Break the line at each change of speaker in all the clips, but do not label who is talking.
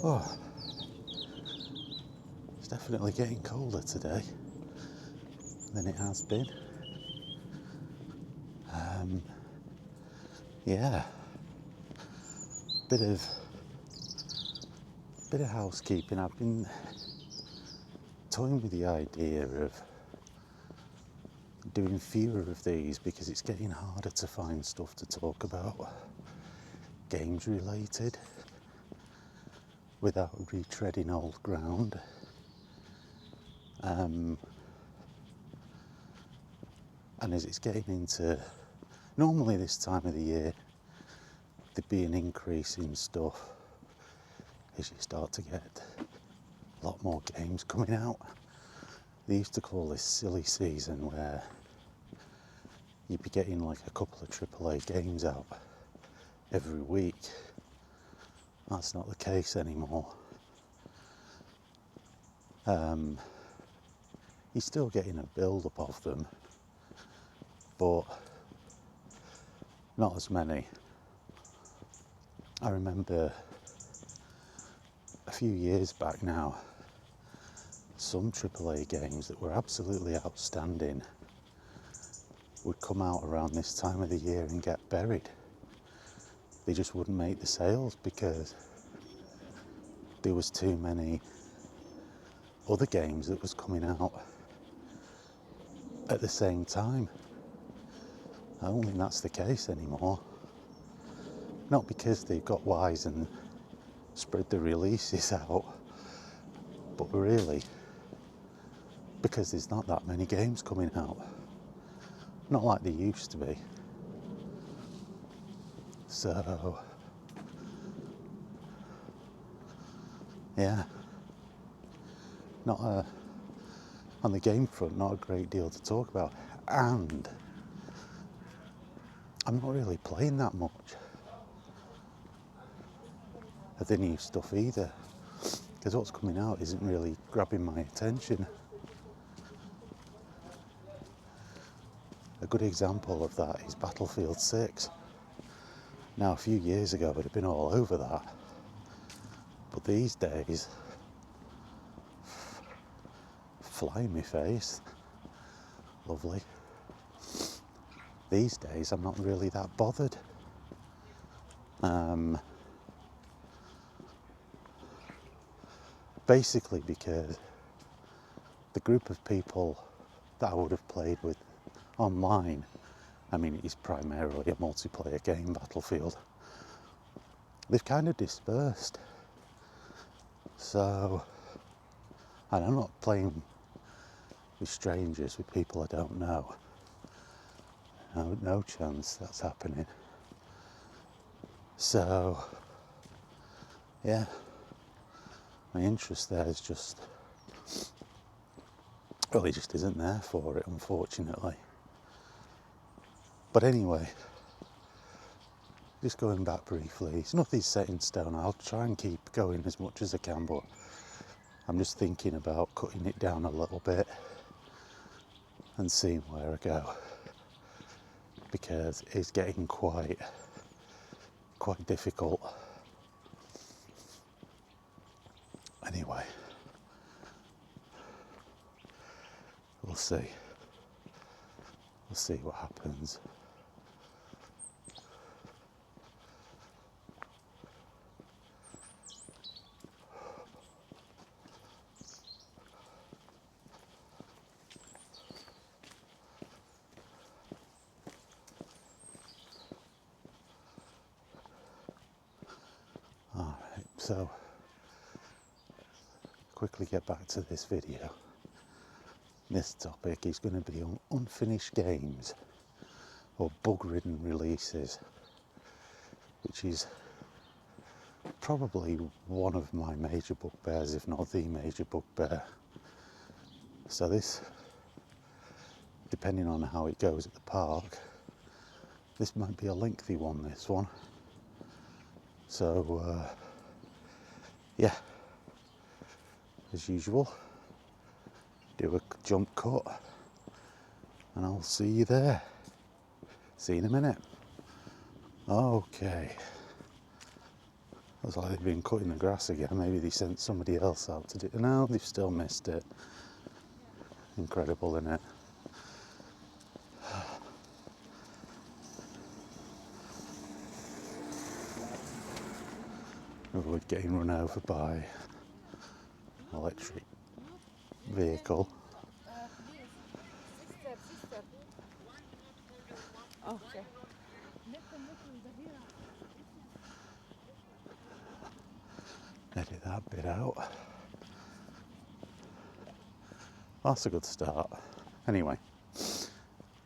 Oh, it's definitely getting colder today than it has been. Yeah, bit of housekeeping. I've been toying with the idea of doing fewer of these because it's getting harder to find stuff to talk about, games related, without retreading old ground. And as it's getting into, normally this time of the year, there'd be an increase in stuff as you start to get a lot more games coming out. They used to call this silly season where you'd be getting like a couple of AAA games out every week. That's not the case anymore. You're still getting a build-up of them, but not as many. I remember a few years back now, some AAA games that were absolutely outstanding would come out around this time of the year and get buried. They just wouldn't make the sales because there was too many other games that was coming out at the same time. I don't think that's the case anymore. Not because they've got wise and spread the releases out, but really because there's not that many games coming out. Not like there used to be. So, yeah, on the game front, not a great deal to talk about. And I'm not really playing that much of the new stuff either, because what's coming out isn't really grabbing my attention. A good example of that is Battlefield 6. Now, a few years ago, I'd have been all over that. But these days, fly in my face. Lovely. These days, I'm not really that bothered. Basically because the group of people that I would have played with online, I mean, it is primarily a multiplayer game, Battlefield, they've kind of dispersed. So, and I'm not playing with strangers, with people I don't know. No chance that's happening. So, yeah, my interest there is just, well, it just isn't there for it, unfortunately. But anyway, just going back briefly, it's nothing's set in stone. I'll try and keep going as much as I can, but I'm just thinking about cutting it down a little bit and seeing where I go, because it's getting quite difficult. Anyway, we'll see what happens. So, quickly get back to this video. This topic is going to be on unfinished games or bug-ridden releases, which is probably one of my major bugbears, if not the major bugbear. So this, depending on how it goes at the park, this might be a lengthy one, this one. So, yeah, as usual, do a jump cut and I'll see you there. See you in a minute. Okay. Looks like they've been cutting the grass again. Maybe they sent somebody else out to do it. No, they've still missed it. Incredible, isn't it? We're getting run over by an electric vehicle.
Okay.
Edit that bit out. That's a good start. Anyway,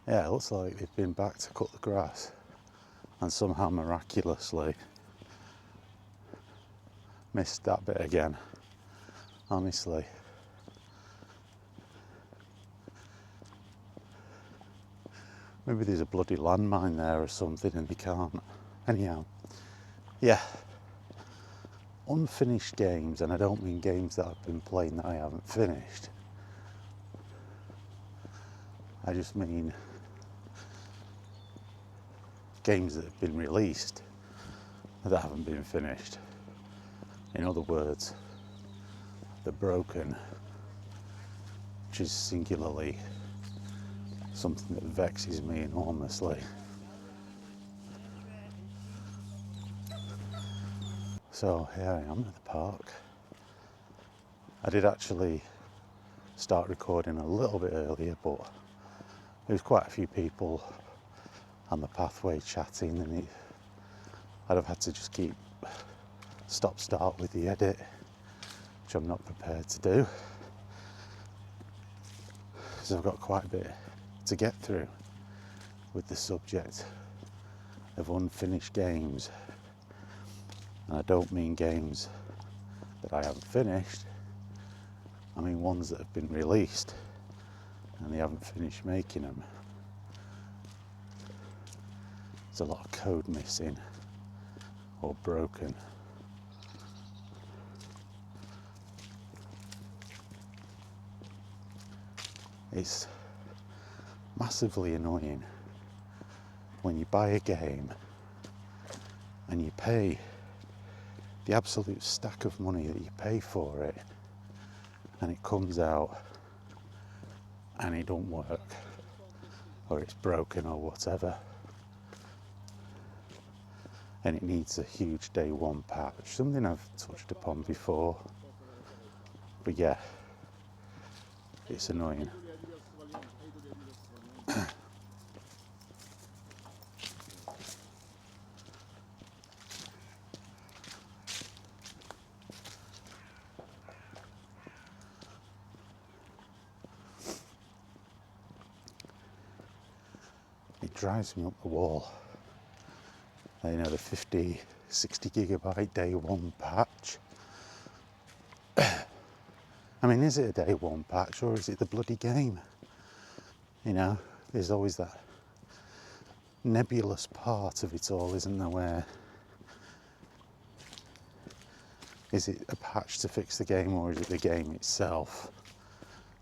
yeah, it looks like they've been back to cut the grass and somehow miraculously missed that bit again. Honestly. Maybe there's a bloody landmine there or something and they can't. Anyhow, yeah. Unfinished games, and I don't mean games that I've been playing that I haven't finished. I just mean games that have been released that haven't been finished. In other words, they're broken, which is singularly something that vexes me enormously. So here I am at the park. I did actually start recording a little bit earlier, but there was quite a few people on the pathway chatting, and I'd have had to just keep stop-start with the edit, which I'm not prepared to do, because I've got quite a bit to get through with the subject of unfinished games. And I don't mean games that I haven't finished, I mean ones that have been released and they haven't finished making them. There's a lot of code missing or broken. It's massively annoying when you buy a game and you pay the absolute stack of money that you pay for it, and it comes out and it don't work, or it's broken or whatever, and it needs a huge day one patch, something I've touched upon before, but yeah, it's annoying. It drives me up the wall. You know, the 50, 60 gigabyte day one patch. I mean, is it a day one patch or is it the bloody game? You know, there's always that nebulous part of it all, isn't there, where is it a patch to fix the game or is it the game itself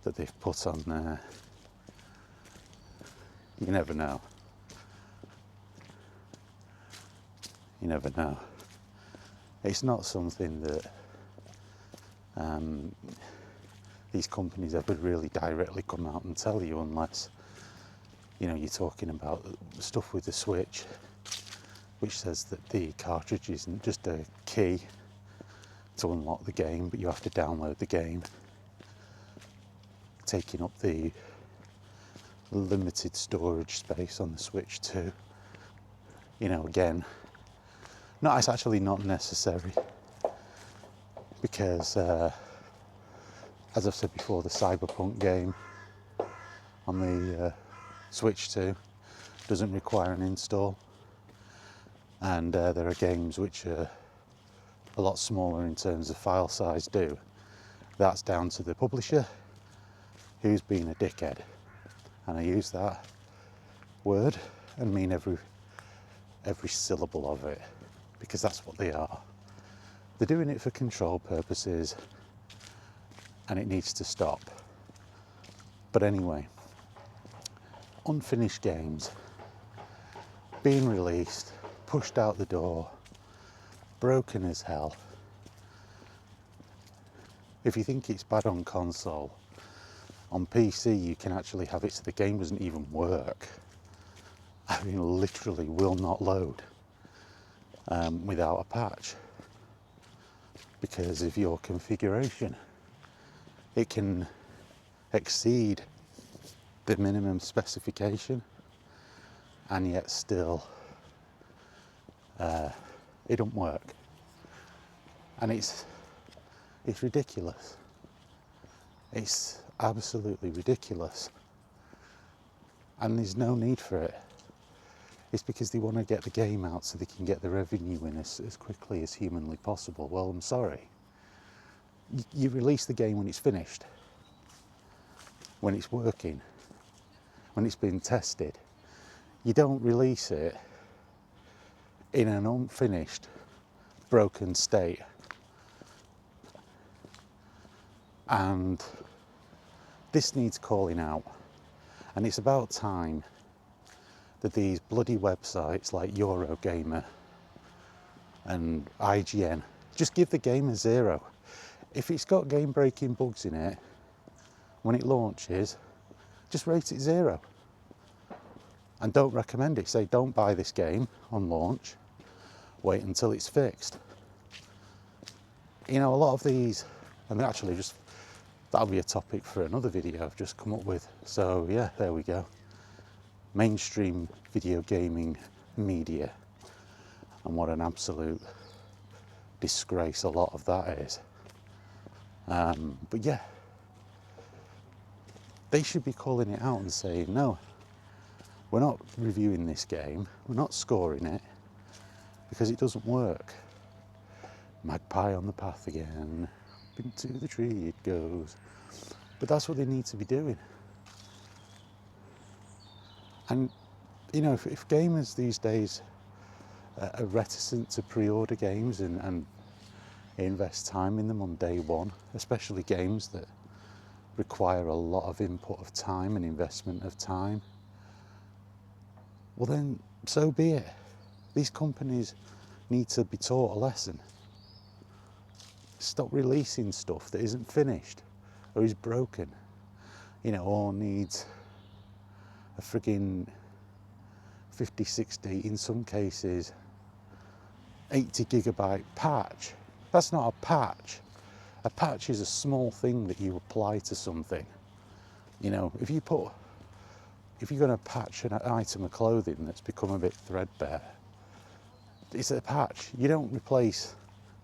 that they've put on there? You never know. You never know. It's not something that these companies ever really directly come out and tell you, unless, you know, you're talking about stuff with the Switch, which says that the cartridge isn't just a key to unlock the game, but you have to download the game, taking up the limited storage space on the Switch too. You know, again, no, it's actually not necessary, because as I've said before, the Cyberpunk game on the Switch 2 doesn't require an install, and there are games which are a lot smaller in terms of file size do. That's down to the publisher, who's been a dickhead, and I use that word and mean every syllable of it, because that's what they are. They're doing it for control purposes, and it needs to stop. But anyway, unfinished games being released, pushed out the door, broken as hell. If you think it's bad on console, on PC you can actually have it so the game doesn't even work. I mean, literally will not load without a patch because of your configuration. It can exceed the minimum specification and yet still it don't work, and it's ridiculous. It's absolutely ridiculous, and there's no need for it. It's because they want to get the game out so they can get the revenue in as quickly as humanly possible. Well, I'm sorry. You release the game when it's finished, when it's working, when it's been tested. You don't release it in an unfinished, broken state. And this needs calling out. And it's about time that these bloody websites like Eurogamer and IGN just give the game a 0. If it's got game-breaking bugs in it, when it launches, just rate it 0. And don't recommend it. Say, don't buy this game on launch. Wait until it's fixed. You know, a lot of these, and actually just, that'll be a topic for another video I've just come up with. So yeah, there we go. Mainstream video gaming media. And what an absolute disgrace a lot of that is. But yeah, they should be calling it out and saying, no, we're not reviewing this game, we're not scoring it, because it doesn't work. Magpie on the path again, into the tree it goes. But that's what they need to be doing. And, you know, if gamers these days are reticent to pre-order games and invest time in them on day one, especially games that require a lot of input of time and investment of time, well then, so be it. These companies need to be taught a lesson. Stop releasing stuff that isn't finished or is broken, you know, or needs a frigging 50, 60, in some cases 80 gigabyte patch. That's not a patch. A patch is a small thing that you apply to something. You know, if you're going to patch an item of clothing that's become a bit threadbare, it's a patch. You don't replace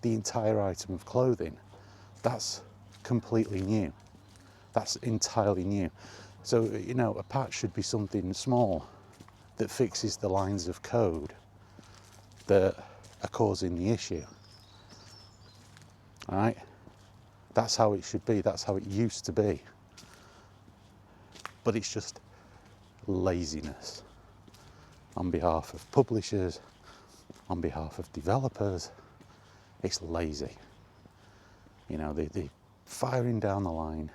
the entire item of clothing. That's completely new. That's entirely new. So, you know, a patch should be something small that fixes the lines of code that are causing the issue. All right? That's how it should be. That's how it used to be. But it's just laziness on behalf of publishers, on behalf of developers. It's lazy. You know, they're firing down the line,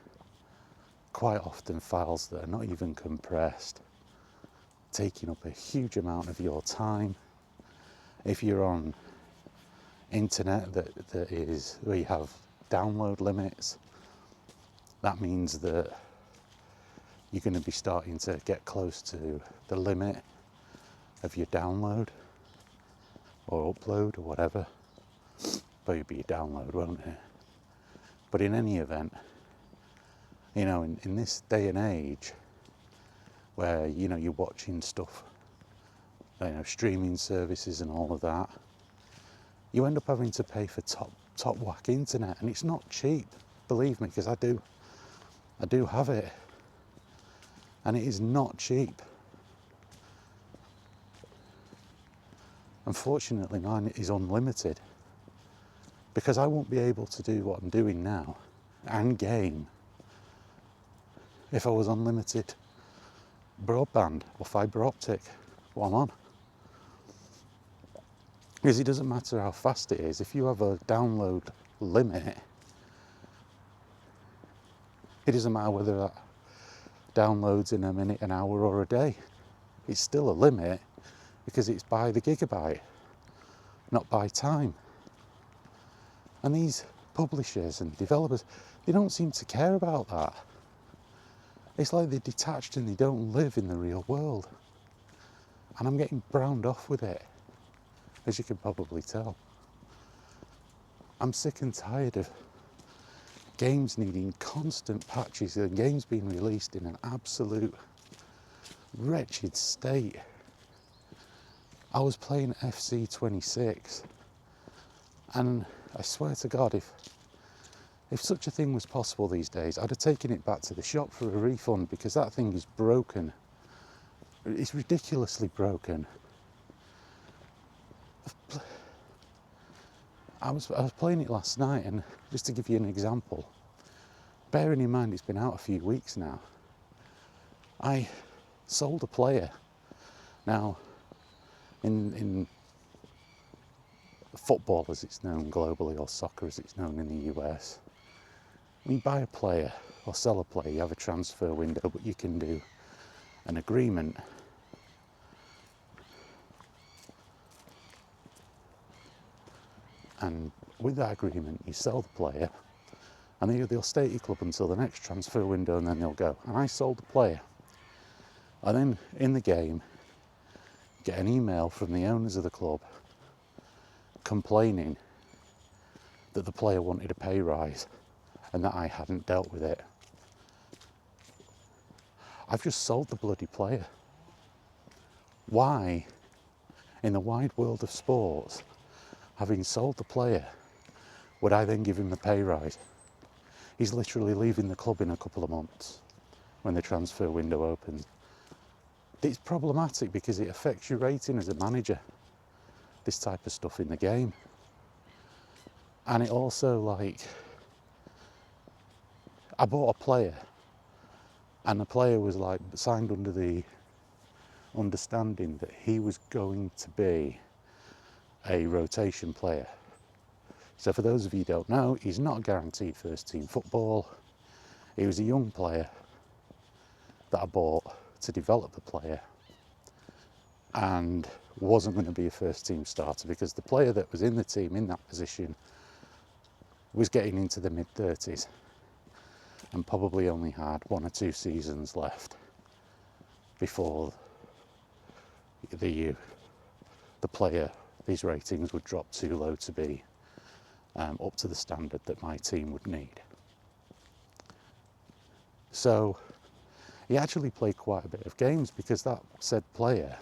quite often files that are not even compressed, taking up a huge amount of your time. If you're on internet that is where you have download limits, that means that you're going to be starting to get close to the limit of your download or upload or whatever. But it'll be a download, won't it? But in any event, you know, in this day and age where, you know, you're watching stuff, you know, streaming services and all of that, you end up having to pay for top whack internet, and it's not cheap, believe me, because I do have it, and it is not cheap. Unfortunately, mine is unlimited, because I won't be able to do what I'm doing now and game if I was unlimited broadband or fibre optic, what I'm on. Because it doesn't matter how fast it is, if you have a download limit, it doesn't matter whether that downloads in a minute, an hour or a day. It's still a limit because it's by the gigabyte, not by time. And these publishers and developers, they don't seem to care about that. It's like they're detached and they don't live in the real world. And I'm getting browned off with it, as you can probably tell. I'm sick and tired of games needing constant patches and games being released in an absolute wretched state. I was playing FC26 and I swear to God, if such a thing was possible these days, I'd have taken it back to the shop for a refund, because that thing is broken. It's ridiculously broken. I was playing it last night, and just to give you an example, bearing in mind it's been out a few weeks now, I sold a player. Now, in football as it's known globally, or soccer as it's known in the US, when you buy a player or sell a player, you have a transfer window, but you can do an agreement. And with that agreement, you sell the player, and they'll stay at your club until the next transfer window, and then they'll go. And I sold the player. And then in the game, get an email from the owners of the club complaining that the player wanted a pay rise and that I hadn't dealt with it. I've just sold the bloody player. Why, in the wide world of sports, having sold the player, would I then give him a pay rise? He's literally leaving the club in a couple of months when the transfer window opens. It's problematic because it affects your rating as a manager, this type of stuff in the game. And it also, like, I bought a player and the player was like signed under the understanding that he was going to be a rotation player. So for those of you who don't know, he's not guaranteed first team football. He was a young player that I bought to develop the player and wasn't going to be a first team starter, because the player that was in the team in that position was getting into the mid-30s and probably only had 1 or 2 seasons left before the player, his ratings would drop too low to be up to the standard that my team would need. So he actually played quite a bit of games because that said player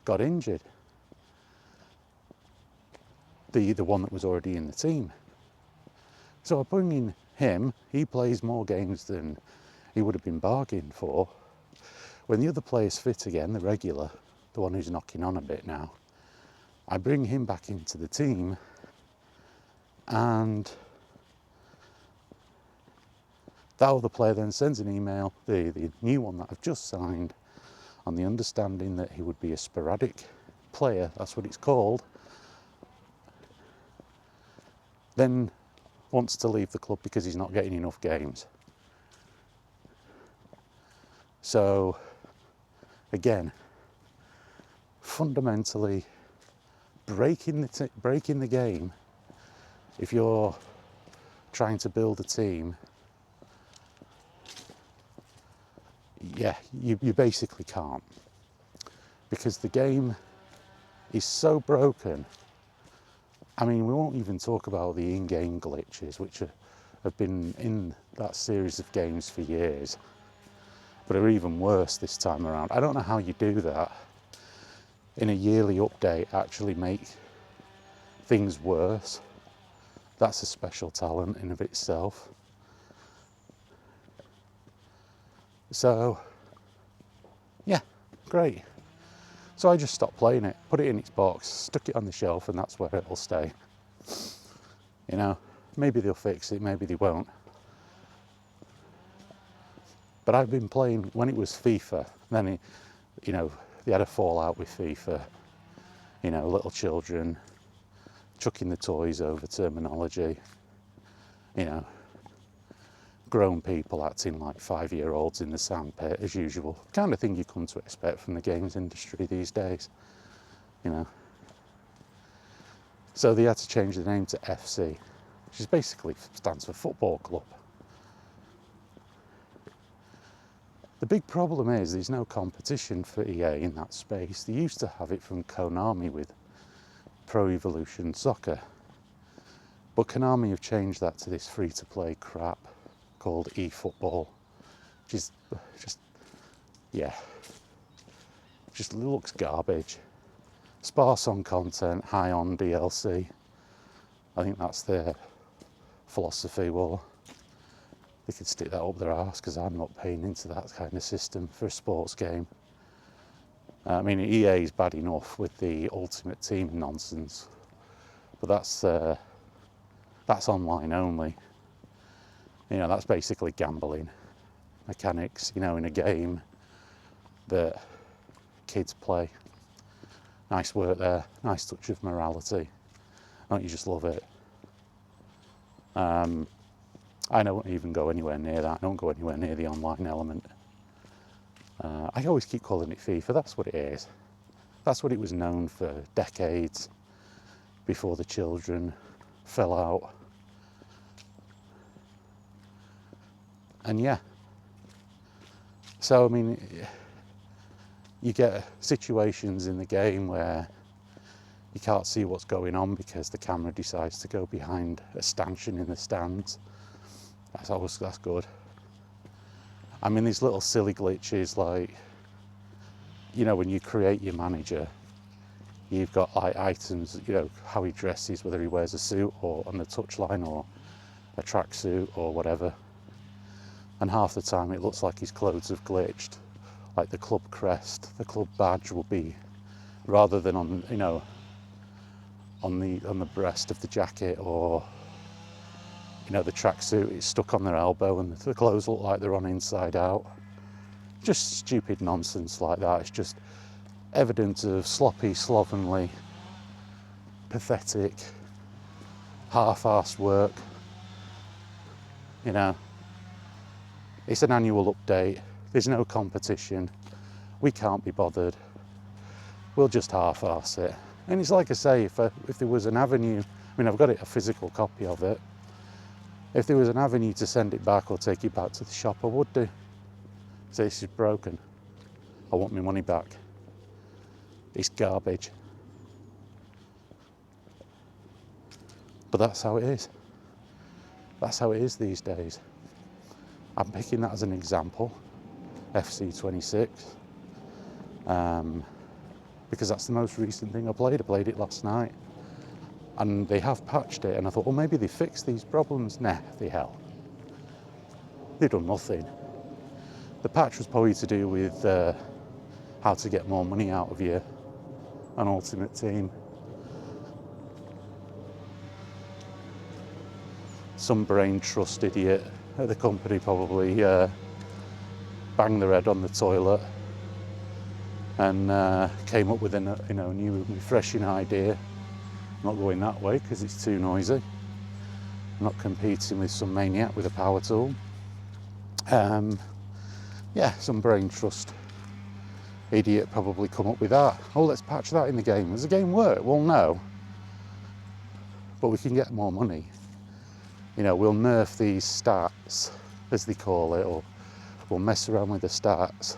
got injured. The one that was already in the team. So I bring in him, he plays more games than he would have been bargained for. When the other player's fit again, the regular, the one who's knocking on a bit now, I bring him back into the team, and that other player then sends an email, the new one that I've just signed, on the understanding that he would be a sporadic player, that's what it's called, then wants to leave the club because he's not getting enough games. So, again, fundamentally breaking the game. If you're trying to build a team, yeah, you basically can't, because the game is so broken. I mean, we won't even talk about the in-game glitches, which have been in that series of games for years, but are even worse this time around. I don't know how you do that in a yearly update, actually make things worse. That's a special talent in of itself. So, yeah, great. So I just stopped playing it, put it in its box, stuck it on the shelf, and that's where it'll stay. You know, maybe they'll fix it, maybe they won't. But I've been playing, when it was FIFA, then you know, they had a fallout with FIFA, you know, little children chucking the toys over terminology, you know, grown people acting like 5-year-olds in the sandpit, as usual. Kind of thing you come to expect from the games industry these days, you know. So they had to change the name to FC, which is basically stands for football club. The big problem is there's no competition for EA in that space. They used to have it from Konami with Pro Evolution Soccer. But Konami have changed that to this free-to-play crap called eFootball, which is just looks garbage. Sparse on content, high on DLC. I think that's their philosophy. Well, they could stick that up their arse, because I'm not paying into that kind of system for a sports game. I mean, EA is bad enough with the Ultimate Team nonsense, but that's online only. You know, that's basically gambling mechanics, you know, in a game that kids play. Nice work there, nice touch of morality. Don't you just love it? I don't even go anywhere near that. I don't go anywhere near the online element. I always keep calling it FIFA. That's what it is. That's what it was known for decades before the children fell out. And yeah. So, I mean, you get situations in the game where you can't see what's going on because the camera decides to go behind a stanchion in the stands. That's good. I mean, these little silly glitches, like, you know, when you create your manager, you've got like items, you know, how he dresses, whether he wears a suit or on the touchline or a tracksuit or whatever. And half the time it looks like his clothes have glitched. Like the club crest, the club badge will be, rather than on, you know, on the breast of the jacket, or, you know, the tracksuit, it's stuck on their elbow and the clothes look like they're on inside out. Just stupid nonsense like that. It's just evidence of sloppy, slovenly, pathetic, half-assed work. You know, it's an annual update. There's no competition. We can't be bothered. We'll just half-ass it. And it's like I say, if there was an avenue, I mean, I've got a physical copy of it. If there was an avenue to send it back or take it back to the shop, I would do. Say, this is broken. I want my money back. It's garbage. But that's how it is. That's how it is these days. I'm picking that as an example, FC26, because that's the most recent thing I played. I played it last night, and they have patched it, and I thought, well, maybe they fixed these problems. Nah, they hell. They've done nothing. The patch was probably to do with how to get more money out of you an Ultimate Team. Some brain trust idiot at the company probably banged their head on the toilet and came up with a new refreshing idea. Not going that way because it's too noisy. I'm not competing with some maniac with a power tool. Yeah, some brain trust idiot probably come up with that. Oh, let's patch that in the game. Does the game work? Well, no. But we can get more money. You know, we'll nerf these stats, as they call it, or we'll mess around with the stats,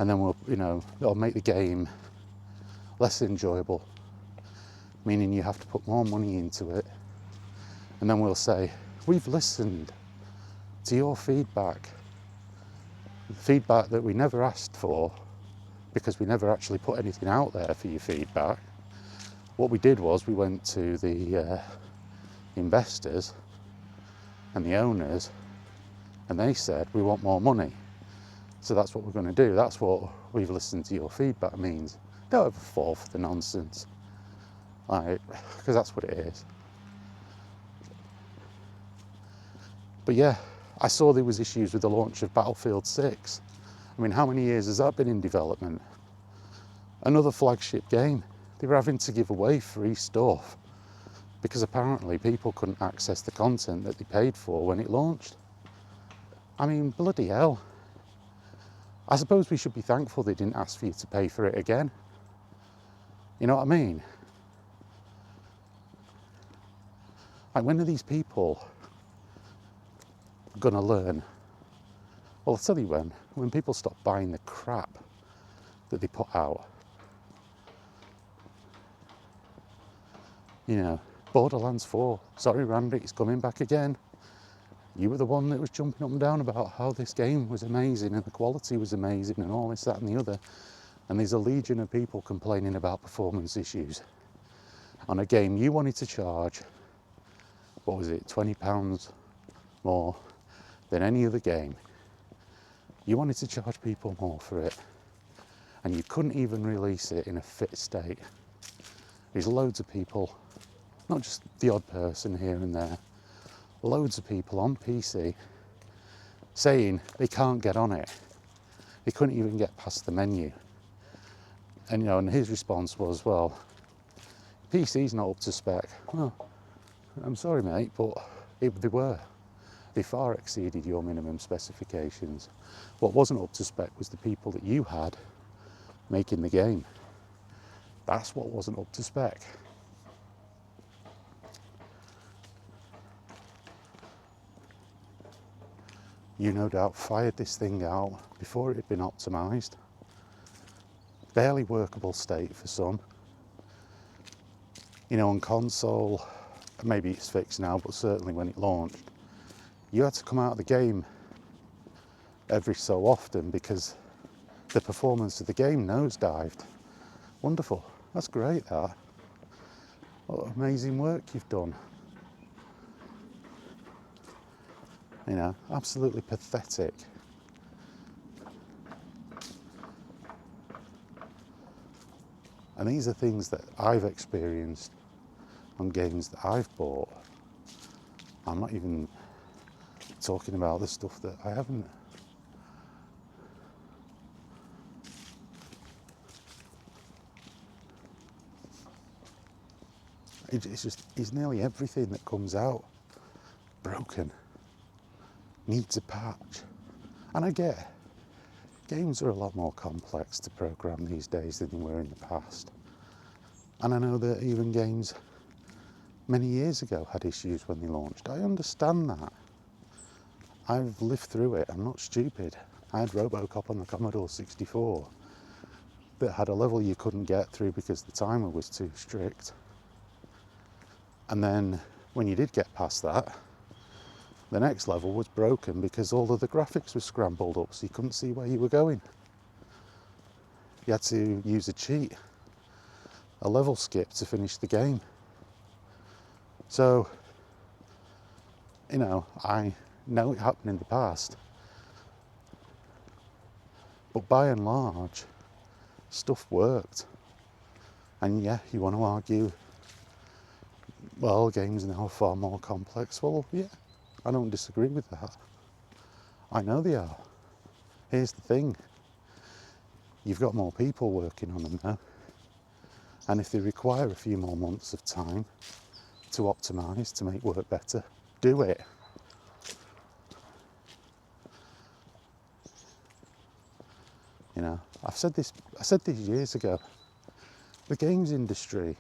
and then we'll, you know, it'll make the game less enjoyable, meaning you have to put more money into it. And then we'll say, we've listened to your feedback, feedback that we never asked for, because we never actually put anything out there for your feedback. What we did was we went to the investors and the owners, and they said, we want more money. So that's what we're going to do. That's what we've listened to your feedback means. Don't ever fall for the nonsense, like, because that's what it is. But yeah, I saw there was issues with the launch of Battlefield 6. I mean, how many years has that been in development? Another flagship game. They were having to give away free stuff because apparently people couldn't access the content that they paid for when it launched. I mean, bloody hell. I suppose we should be thankful they didn't ask for you to pay for it again. You know what I mean? Like, when are these people gonna learn? Well, I'll tell you when people stop buying the crap that they put out. You know, Borderlands 4, sorry Randy, it's coming back again. You were the one that was jumping up and down about how this game was amazing and the quality was amazing and all this, that and the other. And there's a legion of people complaining about performance issues on a game you wanted to charge, what was it, £20 more than any other game. You wanted to charge people more for it, and you couldn't even release it in a fit state. There's loads of people, not just the odd person here and there, loads of people on PC saying they can't get on it. They couldn't even get past the menu. And you know, and his response was, well, PC's not up to spec. Well, I'm sorry mate, but they were. They far exceeded your minimum specifications. What wasn't up to spec was the people that you had making the game. That's what wasn't up to spec. You no doubt fired this thing out before it had been optimised. Barely workable state for some. You know, on console, maybe it's fixed now, but certainly when it launched, you had to come out of the game every so often because the performance of the game nosedived. Wonderful, that's great that. What amazing work you've done. You know, absolutely pathetic. And these are things that I've experienced on games that I've bought. I'm not even talking about the stuff that I haven't. It's nearly everything that comes out broken, needs a patch. And I get games are a lot more complex to program these days than they were in the past. And I know that even games many years ago had issues when they launched. I understand that. I've lived through it, I'm not stupid. I had Robocop on the Commodore 64 that had a level you couldn't get through because the timer was too strict. And then when you did get past that, the next level was broken because all of the graphics were scrambled up so you couldn't see where you were going. You had to use a cheat, a level skip to finish the game. So, you know, I know it happened in the past, but by and large, stuff worked. And yeah, you want to argue, well, games now are far more complex. Well, yeah, I don't disagree with that. I know they are. Here's the thing. You've got more people working on them now. And if they require a few more months of time to optimise, to make work better, do it. You know, I said this years ago. The games industry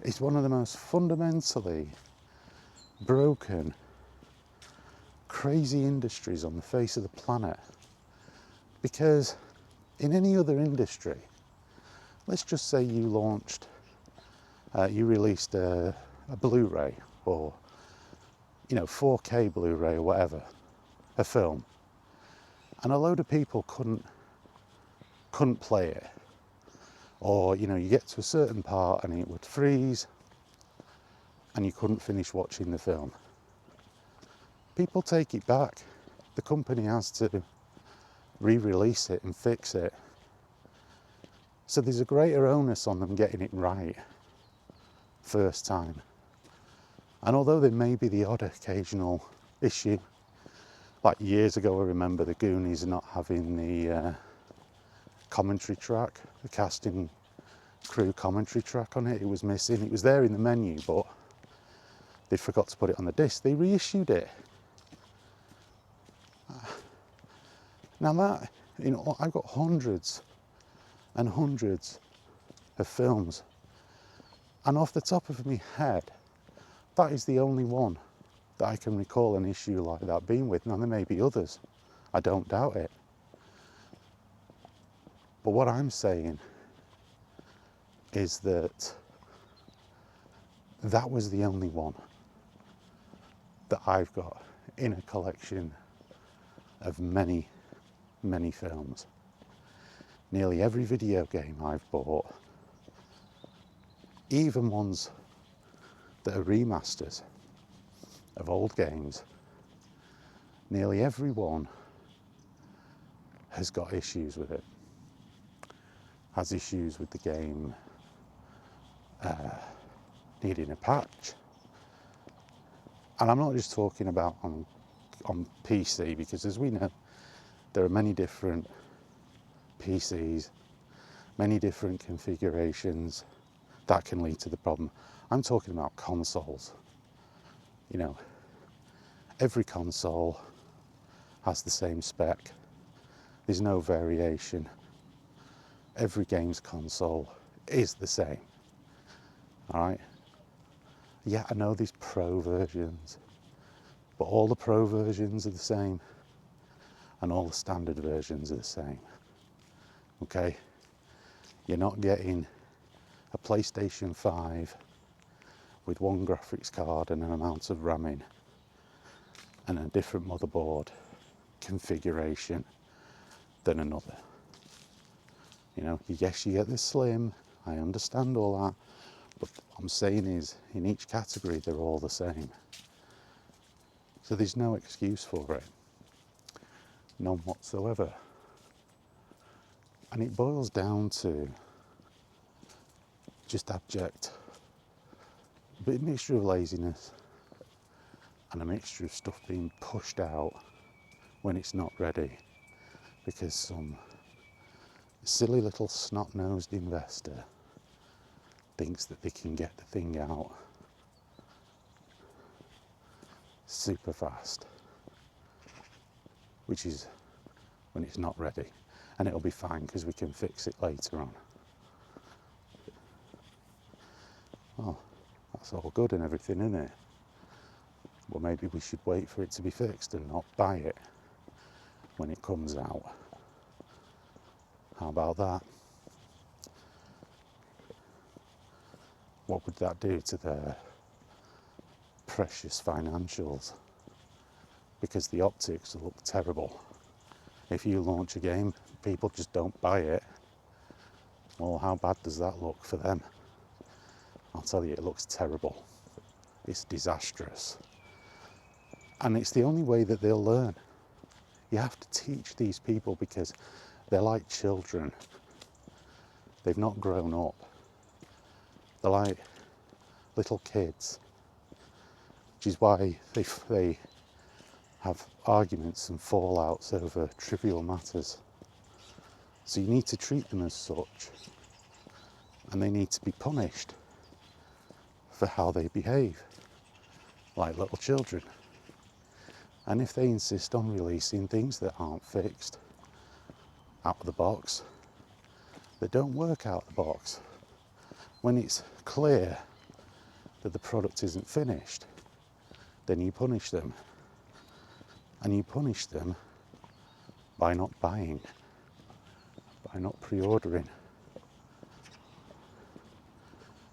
is one of the most fundamentally broken, crazy industries on the face of the planet. Because in any other industry, let's just say you launched, you released a Blu-ray or, you know, 4K Blu-ray or whatever, a film, and a load of people couldn't play it. Or, you know, you get to a certain part and it would freeze and you couldn't finish watching the film. People take it back. The company has to re-release it and fix it. So there's a greater onus on them getting it right first time. And although there may be the odd occasional issue, like years ago I remember the Goonies not having the commentary track, the casting crew commentary track on it. It was missing. It was there in the menu, but they forgot to put it on the disc. They reissued it. Now that, you know, I've got hundreds and hundreds of films, and off the top of my head, That is the only one that I can recall an issue like that being with. Now, there may be others, I don't doubt it. But what I'm saying is that that was the only one that I've got in a collection of many, many films. Nearly every video game I've bought, even ones that are remasters of old games, nearly every one has got issues with it. Has issues with the game needing a patch. And I'm not just talking about on PC, because as we know, there are many different PCs, many different configurations that can lead to the problem. I'm talking about consoles. You know, every console has the same spec. There's no variation. Every game's console is the same. All right? Yeah, I know there's pro versions, but all the pro versions are the same, and all the standard versions are the same. Okay? You're not getting a PlayStation 5 with one graphics card and an amount of RAM in, and a different motherboard configuration than another. You know, yes, you get the slim, I understand all that, but what I'm saying is, in each category, they're all the same. So there's no excuse for it. None whatsoever. And it boils down to just abject, a mixture of laziness and a mixture of stuff being pushed out when it's not ready, because some silly little snot-nosed investor thinks that they can get the thing out super fast, which is when it's not ready, and it'll be fine because we can fix it later on. Well, that's all good and everything, isn't it? Well, maybe we should wait for it to be fixed and not buy it when it comes out. How about that? What would that do to their precious financials? Because the optics look terrible. If you launch a game, people just don't buy it. Well, how bad does that look for them? I'll tell you, it looks terrible. It's disastrous. And it's the only way that they'll learn. You have to teach these people, because they're like children. They've not grown up. They're like little kids, which is why they have arguments and fallouts over trivial matters. So you need to treat them as such, and they need to be punished for how they behave, like little children. And if they insist on releasing things that aren't fixed out of the box, that don't work out of the box, when it's clear that the product isn't finished, then you punish them. And you punish them by not buying, by not pre-ordering.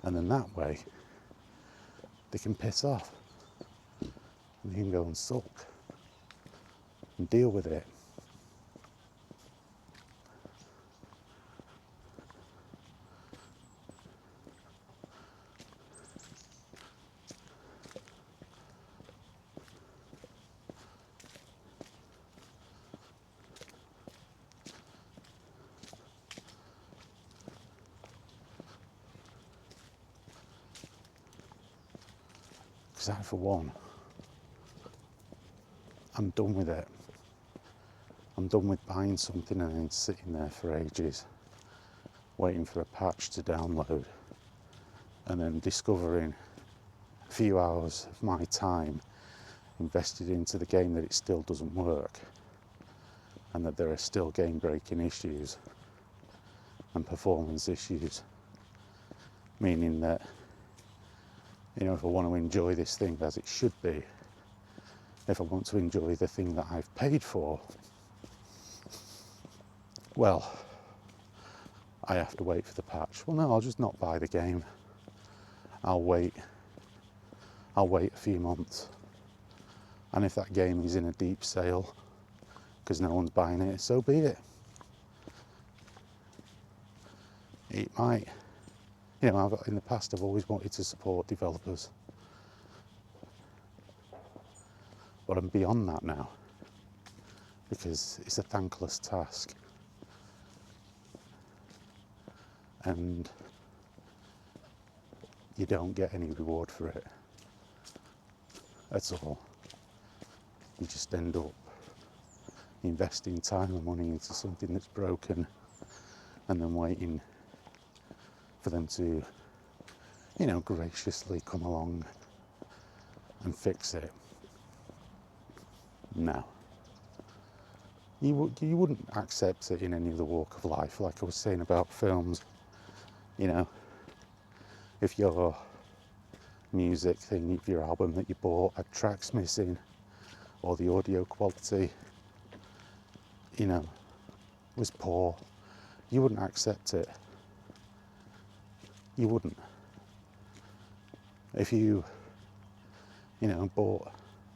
And then that way, they can piss off. And they can go and sulk and deal with it. Because I, for one, I'm done with it. I'm done with buying something and then sitting there for ages, waiting for a patch to download, and then discovering a few hours of my time invested into the game that it still doesn't work, and that there are still game-breaking issues and performance issues, meaning that You know, if I want to enjoy this thing as it should be, if I want to enjoy the thing that I've paid for, well, I have to wait for the patch. Well, no, I'll just not buy the game. I'll wait a few months. And if that game is in a deep sale because no one's buying it, so be it. It might, you know, in the past I've always wanted to support developers. But I'm beyond that now because it's a thankless task. And you don't get any reward for it at all. You just end up investing time and money into something that's broken and then waiting for them to, you know, graciously come along and fix it. No. You wouldn't accept it in any other walk of life, like I was saying about films. You know, if your music thing, if your album that you bought had tracks missing, or the audio quality, you know, was poor, you wouldn't accept it. You wouldn't. If you know, bought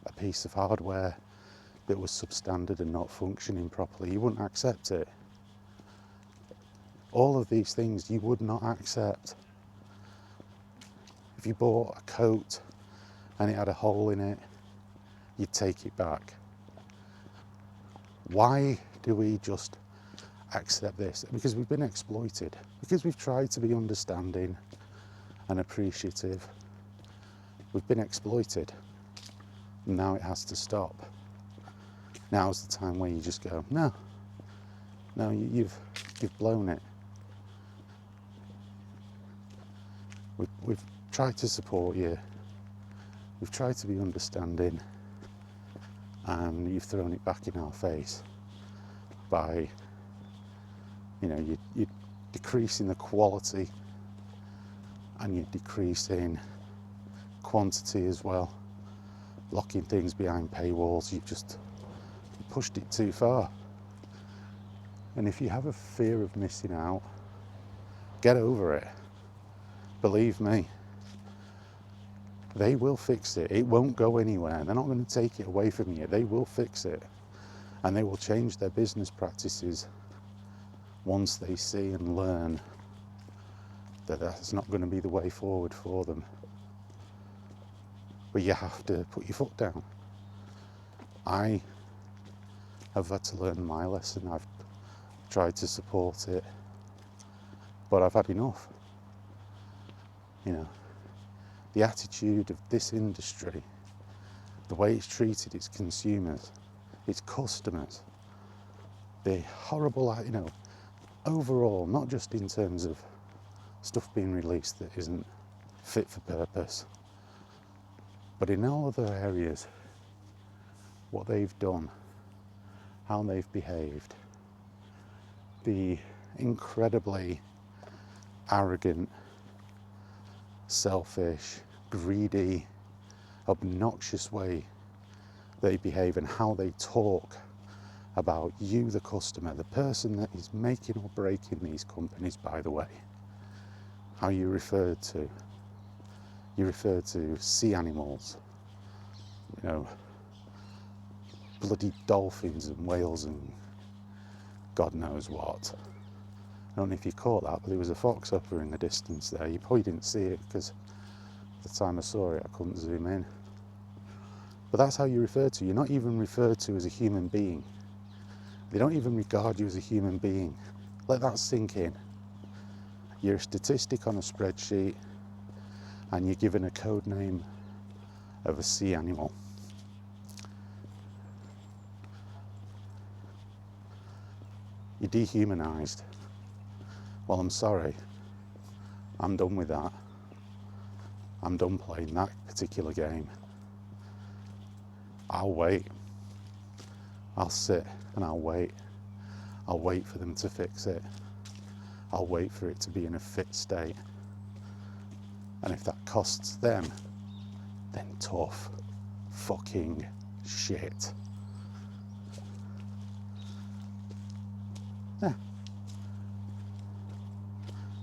a piece of hardware that was substandard and not functioning properly, you wouldn't accept it. All of these things you would not accept. If you bought a coat and it had a hole in it, you'd take it back. Why do we just accept this? Because we've been exploited. Because we've tried to be understanding and appreciative. We've been exploited. Now it has to stop. Now's the time where you just go, no, you've blown it. We've tried to support you. We've tried to be understanding, and you've thrown it back in our face by, you know, you're decreasing the quality and you're decreasing quantity as well, locking things behind paywalls. You've just pushed it too far. And if you have a fear of missing out, get over it. Believe me, they will fix it. It won't go anywhere. They're not going to take it away from you. They will fix it. And they will change their business practices once they see and learn that that's not going to be the way forward for them. But you have to put your foot down. I have had to learn my lesson. I've tried to support it, but I've had enough. You know, the attitude of this industry, the way it's treated its consumers, its customers, the horrible, you know, overall, not just in terms of stuff being released that isn't fit for purpose, but in all other areas, what they've done, how they've behaved, the incredibly arrogant, selfish, greedy, obnoxious way they behave, and how they talk about you, the customer, the person that is making or breaking these companies, by the way. How you referred to sea animals, you know, bloody dolphins and whales and God knows what. I don't know if you caught that, but there was a foxhopper in the distance there. You probably didn't see it because the time I saw it, I couldn't zoom in. But that's how you refer to. You're not even referred to as a human being. They don't even regard you as a human being. Let that sink in. You're a statistic on a spreadsheet, and you're given a code name of a sea animal. You're dehumanized. Well, I'm sorry. I'm done with that. I'm done playing that particular game. I'll wait. I'll sit and I'll wait. I'll wait for them to fix it. I'll wait for it to be in a fit state. And if that costs them then tough fucking shit. Yeah.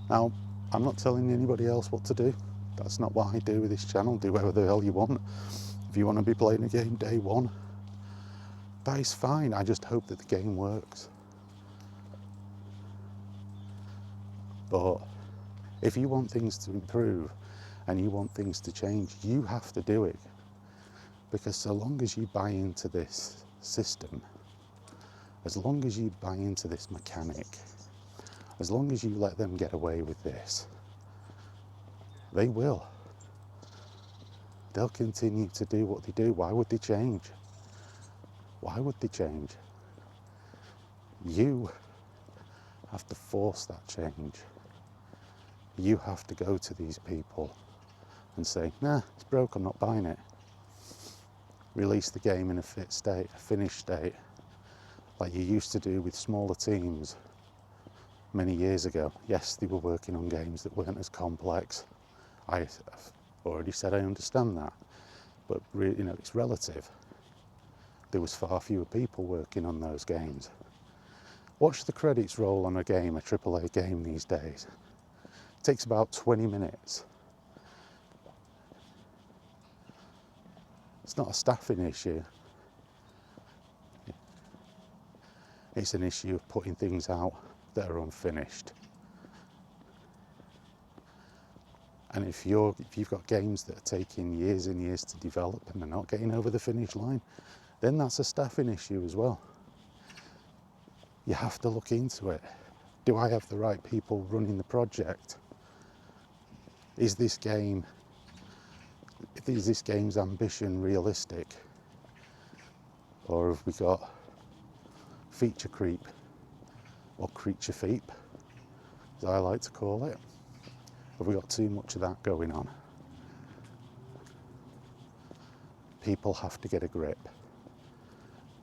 Now, I'm not telling anybody else what to do. That's not what I do with this channel. Do whatever the hell you want. If you want to be playing a game day one, that is fine. I just hope that the game works. But if you want things to improve and you want things to change, you have to do it. Because so long as you buy into this system, as long as you buy into this mechanic, as long as you let them get away with this, they will. They'll continue to do what they do. Why would they change? Why would they change? You have to force that change. You have to go to these people and say, nah, it's broke, I'm not buying it. Release the game in a fit state, a finished state, like you used to do with smaller teams many years ago. Yes, they were working on games that weren't as complex. I've already said I understand that, but it's relative. There was far fewer people working on those games. Watch the credits roll on a game, a AAA game these days. It takes about 20 minutes. It's not a staffing issue. It's an issue of putting things out that are unfinished. And if you've got games that are taking years and years to develop and they're not getting over the finish line, then that's a staffing issue as well. You have to look into it. Do I have the right people running the project? Is this game's ambition realistic? Or have we got feature creep, or creature feep, as I like to call it? Have we got too much of that going on? People have to get a grip.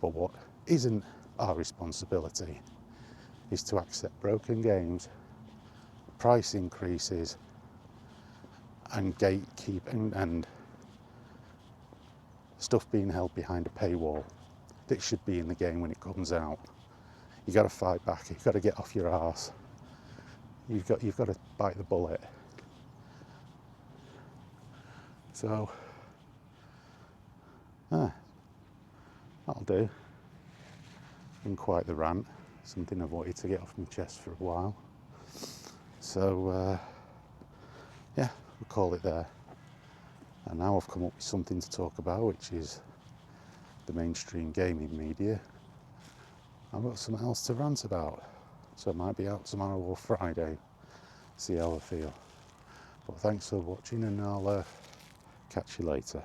But what isn't our responsibility is to accept broken games, price increases, and gatekeeping and stuff being held behind a paywall that should be in the game when it comes out. You got to fight back. You've got to get off your arse. You've got to bite the bullet. So, that'll do. Been quite the rant. Something I've wanted to get off my chest for a while. So, yeah, we'll call it there. And now I've come up with something to talk about, which is the mainstream gaming media. I've got something else to rant about. So it might be out tomorrow or Friday. See how I feel. But thanks for watching, and I'll catch you later.